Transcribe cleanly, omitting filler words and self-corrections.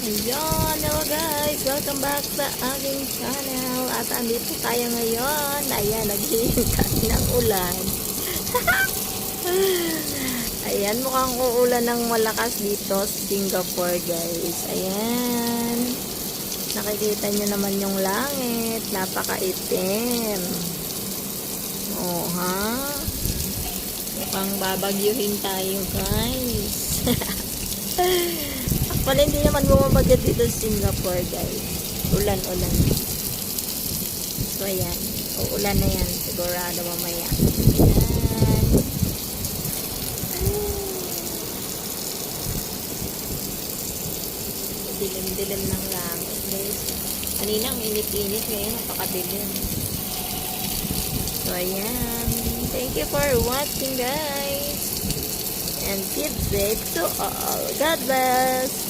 Ayan, hello guys, welcome back sa aking channel. At andito tayo ngayon. Ayan, naghihintay ng ulan. Ayan, mukhang uulan ng malakas dito sa Singapore guys. Ayan, nakikita nyo naman yung langit, napakaitim. Oh ha, mukhang babagyuhin tayo guys. Actually, hindi naman bumabagyo dito sa Singapore, guys. Ulan-ulan. So, ayan. Uulan na yan. Sigurado mamaya. Ayan. Dilim-dilim ng langit, guys. Kanina, ang init-init. Ngayon, napakadilim. So, ayan. Thank you for watching, guys. And keep safe to all. God bless.